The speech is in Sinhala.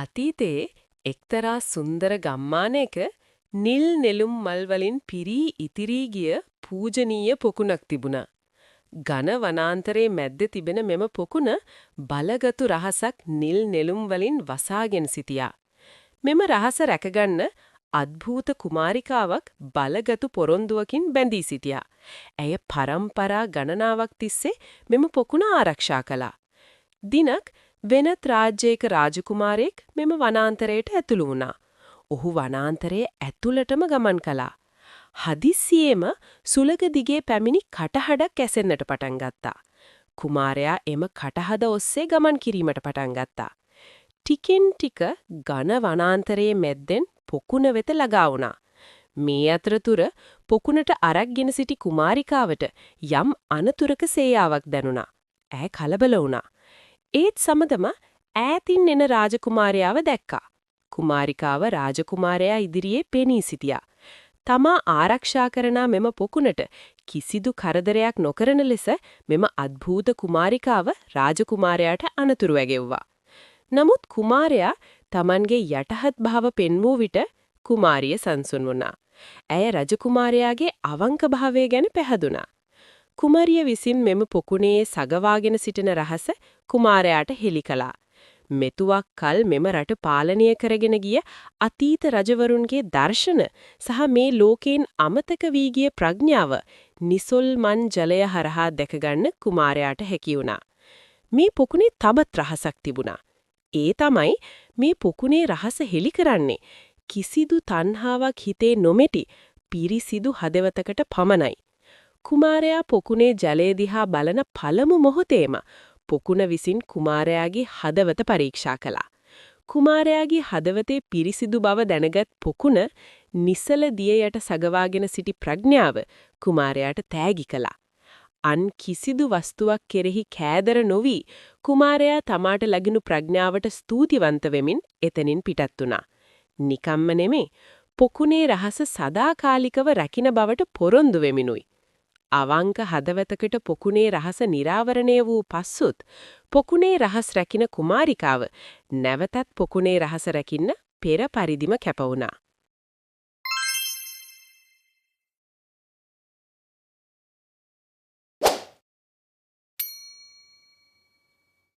අතීතයේ එක්තරා සුන්දර ගම්මානයක නිල් නෙළුම් මල් වලින් පිරී ඉතිරී ගිය පූජනීය පොකුණක් තිබුණා. ඝන වනාන්තරයේ මැද්දේ තිබෙන මෙම පොකුණ බලගතු රහසක් නිල් නෙළුම් වලින් වසාගෙන සිටියා. මෙම රහස රැකගන්න අద్භූත කුමාරිකාවක් බලගතු පොරොන්දුවකින් බැඳී සිටියා. ඇය පරම්පරා ගණනාවක් තිස්සේ මෙම පොකුණ ආරක්ෂා කළා. දිනක් වෙනත් රාජ්‍යයක රාජකුමාරයෙක් මෙම වනාන්තරයට ඇතුළු වුණා. ඔහු වනාන්තරයේ ඇතුළටම ගමන් කළා. හදිස්සියෙම සුළඟ දිගේ පැමිණි කටහඬක් ඇසෙන්නට පටන් ගත්තා. කුමාරයා එම කටහඬ ඔස්සේ ගමන් කිරීමට පටන් ගත්තා. ටිකෙන් ටික ඝන වනාන්තරයේ මැද්දෙන් පොකුණ වෙත ළඟා වුණා. මේ අතරතුර පොකුණට අරක්ගෙන සිටි කුමාරිකාවට යම් අනතුරක සේයාවක් දැනුණා. ඈ කලබල වුණා. ඒත් සමගම ඈතින් එන රාජකුමාරයාව දැක්කා. කුමාරිකාව රාජකුමාරයා ඉදිරියේ පෙනී සිටියා. තමා ආරක්ෂා කරන මෙම පොකුණට කිසිදු කරදරයක් නොකරන ලෙස මෙම අద్භූත කුමාරිකාව රාජකුමාරයාට අනතුරු වැගෙව්වා. නමුත් කුමාරයා Tamanගේ යටහත් භාව පෙන්වූ විට කුමාරිය සංසුන් වුණා. ඇය රජකුමාරයාගේ අවංක භාවය ගැන පැහැදුනා. කුමාරිය විසින් මෙම පොකුණේ සගවාගෙන සිටින රහස කුමාරයාට හෙළි කළා. මෙතුවක් කල මෙම රට පාලනය කරගෙන ගිය අතීත රජවරුන්ගේ දර්ශන සහ මේ ලෝකයෙන් අමතක වී ගිය ප්‍රඥාව නිසල්මන් ජලය හරහා දැකගන්න කුමාරයාට හැකි වුණා. මේ පොකුණේ තවත් රහසක් තිබුණා. ඒ තමයි මේ පොකුණේ රහස හෙළි කරන්නේ කිසිදු තණ්හාවක් හිතේ නොමැටි පිරිසිදු හදවතකට පමණයි. කුමාරයා පොකුණේ ජලය දිහා බලන පළමු මොහොතේම පොකුණ විසින් කුමාරයාගේ හදවත පරීක්ෂා කළා. කුමාරයාගේ හදවතේ පිරිසිදු බව දැනගත් පොකුණ නිසල දිය යට සගවාගෙන සිටි ප්‍රඥාව කුමාරයාට තෑගි කළා. අන් කිසිදු වස්තුවක් කෙරෙහි කෑදර නොවි කුමාරයා තමාට ලැබුණු ප්‍රඥාවට ස්තුතිවන්ත වෙමින් එතනින් පිටත් වුණා. නිකම්ම නෙමේ පොකුණේ රහස සදාකාලිකව රැකින බවට පොරොන්දු වෙමිනුයි. අවංක හදවතකට පොකුණේ රහස නිරාවරණය වූ පස්සුත් පොකුණේ රහස් රැකින කුමාරිකාව නැවතත් පොකුණේ රහස රැකින්න පෙර පරිදිම කැප වුණා.